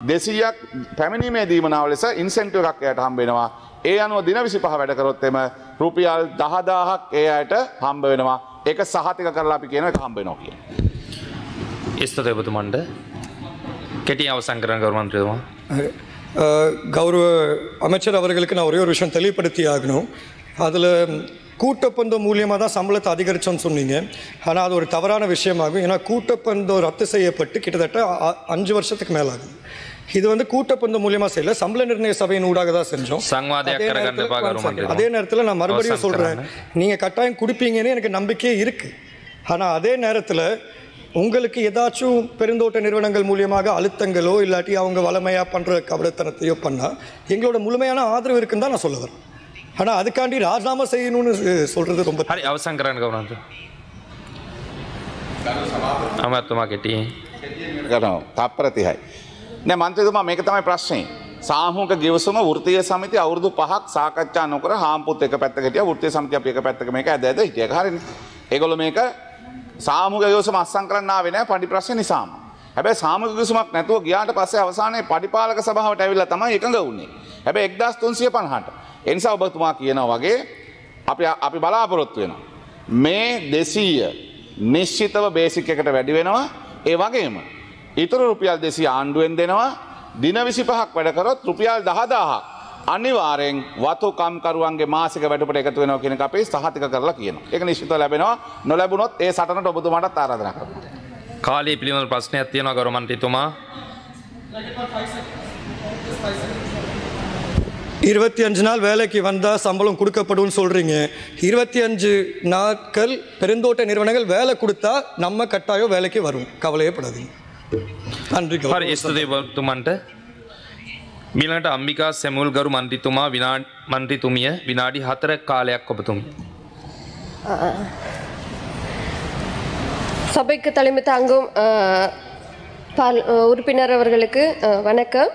200ක් පැමිණීමේ දීමනාව ලෙස ඉන්සෙන්ටිව් එකක් එයාට හම්බ වෙනවා. ඒ අනුව දින 25 වැඩ කරොත් එම රුපියල් 10000ක් ඒ අයට හම්බ වෙනවා. ඒක සහතික කරලා අපි කියන එක හම්බ වෙනවා කියන. ඉස්තත ඔබතුමන්ට කෙටි අවසන් කරන ගෞරව මන්ත්‍රීතුමා. கௌரவ அமைச்சர் அவர்களுக்கு நான் ஒரே ஒரு விஷயம் தெளிவுபடுத்தி ஆகணும். அதில் கூட்டப்பந்தம் மூலியமாக தான் சம்பளத்தை அதிகரித்தோன்னு சொன்னீங்க. ஆனால் அது ஒரு தவறான விஷயமாகும். ஏன்னா கூட்டப்பந்தம் ரத்து செய்யப்பட்டு கிட்டத்தட்ட 5 வருஷத்துக்கு மேலே ஆகுது. இது வந்து கூட்டப்பந்தம் மூலியமாக செய்யல, சம்பள நிர்ணய சபையின் ஊடாக தான் செஞ்சோம். அதே நேரத்தில் நான் மறுபடியும் சொல்கிறேன், நீங்கள் கட்டாயம் கொடுப்பீங்கன்னு எனக்கு நம்பிக்கையே இருக்குது. ஆனால் அதே நேரத்தில் உங்களுக்கு ஏதாச்சும் பெருந்தோட்ட நிறுவனங்கள் மூலியமாக அழுத்தங்களோ இல்லாட்டி அவங்க வளமையாக பண்ணுற கபடத்தனத்தையோ பண்ணால் எங்களோட முழுமையான ஆதரவு இருக்குன்னு தான் நான் சொல்ல வரேன். ஆனால் அதுக்காண்டி ராஜினாமா செய்யணும்னு சொல்கிறது ரொம்ப අවසන් කරන්න ගෞරවන්ත. අමාත්‍යතුමා කෙටි. කරනවා. තත්පර 30යි. නෑ මන්ත්‍රීතුමා මේක තමයි ප්‍රශ්නේ. සාමූහික ගෙවසුම වෘත්තීය සමිතිය අවුරුදු 5ක් සාකච්ඡා නොකර හාම්පුත් එක පැත්තක හිටියා. වෘත්තීය සමිතිය අපි එක පැත්තක මේක ඇද හිටියා. ඒක හරිනේ. ඒගොල්ලෝ මේක සාමූහික ගෙවසුම අස්සම් කරන්න ආවේ නෑ පඩි ප්‍රශ්නේ නිසාම. හැබැයි සාමූහික ගෙවසුමක් නැතුව ගියාට පස්සේ අවසානයේ පඩිපාලක සභාවට ඇවිල්ලා තමයි එකඟ වුනේ. හැබැයි 1350ට. ඒ නිසා ඔබතුමා කියනවා වගේ අපි බලාපොරොත්තු වෙනවා. මේ 200 නිශ්චිතව බේසික් එකට වැඩි වෙනවා. ඒ වගේම ඊතර රුපියල් 200 ආණ්ඩුවෙන් දෙනවා. දින 25ක් වැඩ කරොත් රුපියල් 10000ක් අනිවාර්යෙන් වතු කම්කරුවන්ගේ මාසික වැඩපොට එකතු වෙනවා කියන එක අපි සහතික කරලා කියනවා. ඒක නිශ්චිතව ලැබෙනවා. නොලැබුණොත් ඒ සටනට ඔබතුමාටත් ආරාධනා කරනවා. කාලය පිළිබඳ ප්‍රශ්නයක් තියෙනවා ගෞරව මන්ත්‍රීතුමා. 25 நாள் வேலைக்கு வந்தால் சம்பளம் கொடுக்கப்படும் சொல்கிறீங்க. 25 நாட்கள் பெருந்தோட்ட நிறுவனங்கள் வேலை கொடுத்தா நம்ம கட்டாயம் வேலைக்கு வரும். கவலையே படாதீங்க. நன்றி. හරි ස්තුතියි ඔබතුමන්ට. මීළඟට අම්බිකා සැමුල් ගරු මන්ත්‍රීතුමා මන්ත්‍රීතුමිය විනාඩි 4ක් කාලයක් ඔබතුමිය. சபைக்கு தலைமை தாங்கும் உறுப்பினர் அவர்களுக்கு வணக்கம்.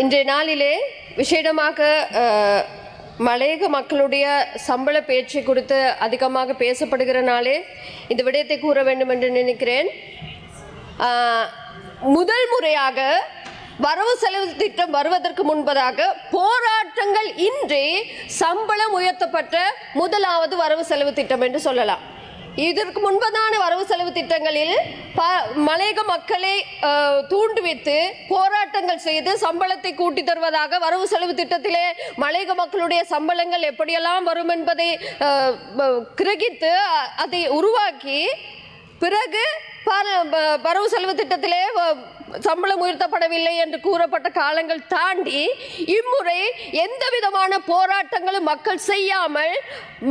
இன்றைய நாளிலே விசேடமாக மலையக மக்களுடைய சம்பள பேச்சு குறித்து அதிகமாக பேசப்படுகிற நாளே இந்த விடயத்தை கூற வேண்டும் என்று நினைக்கிறேன். முதல் முறையாக வரவு செலவு திட்டம் வருவதற்கு முன்பதாக போராட்டங்கள் இன்றி சம்பளம் உயர்த்தப்பட்ட முதலாவது வரவு செலவு திட்டம் என்று சொல்லலாம். இதற்கு முன்பதான வரவு செலவு திட்டங்களில் மலையக மக்களை தூண்டுவித்து போராட்டங்கள் செய்து சம்பளத்தை கூட்டி தருவதாக வரவு செலவு திட்டத்திலே மலையக மக்களுடைய சம்பளங்கள் எப்படியெல்லாம் வரும் என்பதை கிரகித்து அதை உருவாக்கி பிறகு வரவு செலவு திட்டத்திலே சம்பளம் உயர்த்தப்படவில்லை என்று கூறப்பட்ட காலங்கள் தாண்டி இம்முறை எந்த விதமான போராட்டங்களும் மக்கள் செய்யாமல்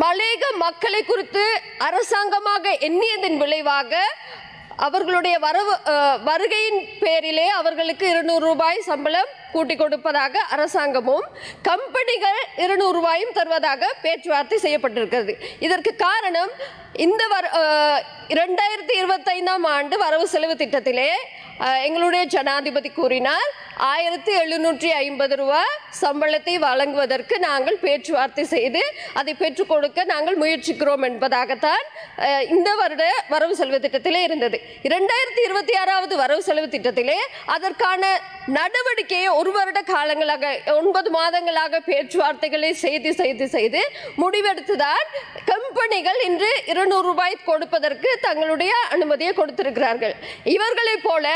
மலையக மக்களை குறித்து அரசாங்கமாக எண்ணியதன் விளைவாக அவர்களுடைய வருகையின் பேரிலே அவர்களுக்கு 200 ரூபாய் சம்பளம் கூட்டி கொடுப்பதாக அரசாங்கமும் கம்பெனிகள் 200 ரூபாயும் தருவதாக பேச்சுவார்த்தை செய்யப்பட்டிருக்கிறது. இதற்கு காரணம் இந்த 2025ஆம் ஆண்டு வரவு செலவு திட்டத்திலே எங்களுடைய ஜனாதிபதி கூறினார் 1750 ரூபாய் சம்பளத்தை வழங்குவதற்கு நாங்கள் பேச்சுவார்த்தை செய்து அதை பெற்றுக் கொடுக்க நாங்கள் முயற்சிக்கிறோம் என்பதாகத்தான் இந்த வருட வரவு செலவு திட்டத்திலே இருந்தது. 2026வது வரவு செலவு திட்டத்திலே அதற்கான நடவடிக்கையை 1 வருட காலங்களாக 9 மாதங்களாக பேச்சுவார்த்தைகளை செய்து முடிவெடுத்துதான் கம்பெனிகள் இன்று 200 ரூபாய் கொடுப்பதற்கு தங்களுடைய அனுமதியை கொடுத்திருக்கிறார்கள். இவர்களை போல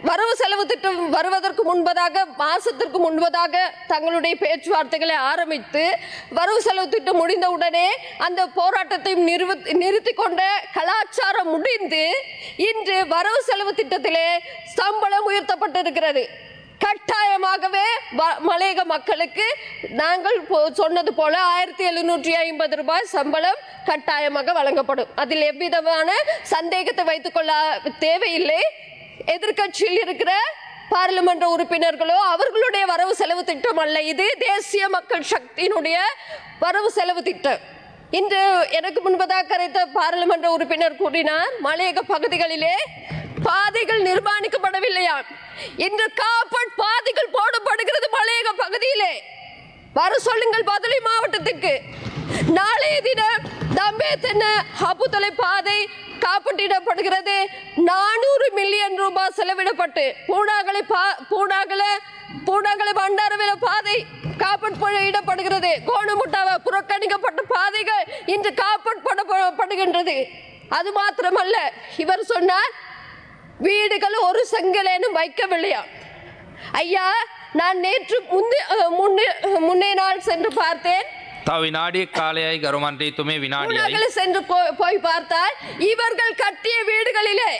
வரவு செலவு திட்டம் வருவதற்கு முன்பதாக மாசத்திற்கு முன்பதாக தங்களுடைய பேச்சுவார்த்தைகளை ஆரம்பித்து வரவு செலவு திட்டம் முடிந்தவுடனே அந்த போராட்டத்தை நிறுத்தி கொண்ட கலாச்சாரம் முடிந்து இன்று வரவு செலவு திட்டத்திலே சம்பளம் உயர்த்தப்பட்டிருக்கிறது. கட்டாயமாகவே மலையக மக்களுக்கு நாங்கள் சொன்னது போல 1750 ரூபாய் சம்பளம் கட்டாயமாக வழங்கப்படும். அதில் எவ்விதமான சந்தேகத்தை வைத்துக் கொள்ள தேவையில்லை. எதிர்கட்சியில் இருக்கிற பாராளுமன்ற உறுப்பினர்களோ அவர்களுடைய வரவு செலவு திட்டம் அல்ல, இது தேசிய மக்கள் சக்தியினுடைய வரவு செலவு திட்டம். இன்று எனக்கு முன்பதாக கரைத்த பாராளுமன்ற உறுப்பினர் கூறினார், மலையக பகுதிகளிலே பாதைகள் நிர்மாணிக்கப்படவில்லையா? இன்று காப்பட் பாதைகள் போடப்படுகிறது மலையக பகுதியிலே. வர சொல்லுங்கள் பதுளை மாவட்டத்துக்கு. நாளைய தினம் தம்பேத்தன ஹபுத்தலை பாதை காப்பீட்டிடப்படுகிறது. 400 மில்லியன் ரூபாய் செலவிடப்பட்டு பூனாகலை பண்டாரவில பாதை காப்பீடப்படுகிறது. கோணமுட்டாவ புறக்கணிக்கப்பட்ட பாதைகள் இன்று காப்பீடப்படுகின்றது. அது மாத்திரமல்ல, இவர் சொன்னார் வீடுகள் ஒரு செங்கலேனும் வைக்கவில்லையா. ஐயா, நான் நேற்று முன்னே நாள் சென்று பார்த்தேன். வினாடி காலையாய் கருமன்றித்துமே வினாடி சென்று போய் பார்த்தால் இவர்கள் கட்டிய வீடுகளிலே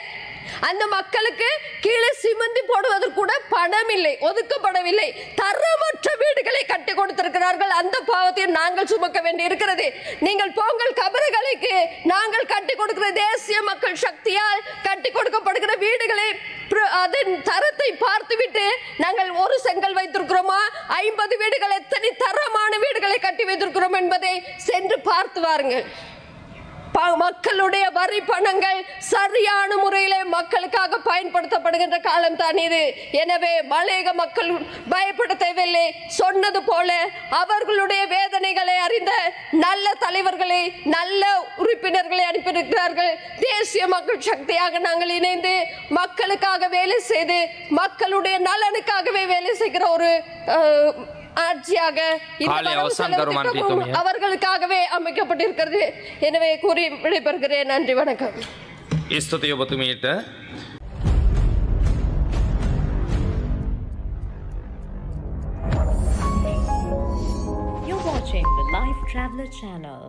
அந்த மக்களுக்கு கீழே சிமெண்ட் போடுவதற்கு கூட பணம் இல்லை, ஒதுக்கப்படவில்லை. தரமற்ற வீடுகளை கட்டி கொடுத்திருக்கிறார்கள். அந்த பாவத்தை நாங்கள் சுமக்க வேண்டி இருக்கிறது. நீங்கள் பொங்கல் கபறுகளுக்கு நாங்கள் கட்டி கொடுக்கிற தேசிய மக்கள் சக்தியால் கட்டி கொடுக்கப்படுகிற வீடுகளை அதன் தரத்தை பார்த்துவிட்டு நாங்கள் ஒரு செங்கல் வைத்திருக்கிறோமா, 50 வீடுகள் எத்தனை தரமான வீடுகளை கட்டி வைத்திருக்கிறோம் என்பதை சென்று பார்த்து வாருங்கள். மக்களுடைய வரி பணங்கள் சரியான முறையில் மக்களுக்காக பயன்படுத்தப்படுகின்ற காலம் தான் இது. எனவே மலையக மக்கள் பயப்பட தேவையில்லை. சொன்னது போல அவர்களுடைய வேதனைகளை அறிந்த நல்ல தலைவர்களை, நல்ல உறுப்பினர்களை அனுப்பியிருக்கிறார்கள். தேசிய மக்கள் சக்தியாக நாங்கள் இணைந்து மக்களுக்காக வேலை செய்து மக்களுடைய நலனுக்காகவே வேலை செய்கிற ஒரு ஆட்சியாக அவர்களுக்காகவே அமைக்கப்பட்டிருக்கிறது. எனவே கூறி விடைபெறுகிறேன். நன்றி, வணக்கம். You're watching the Life Traveler channel.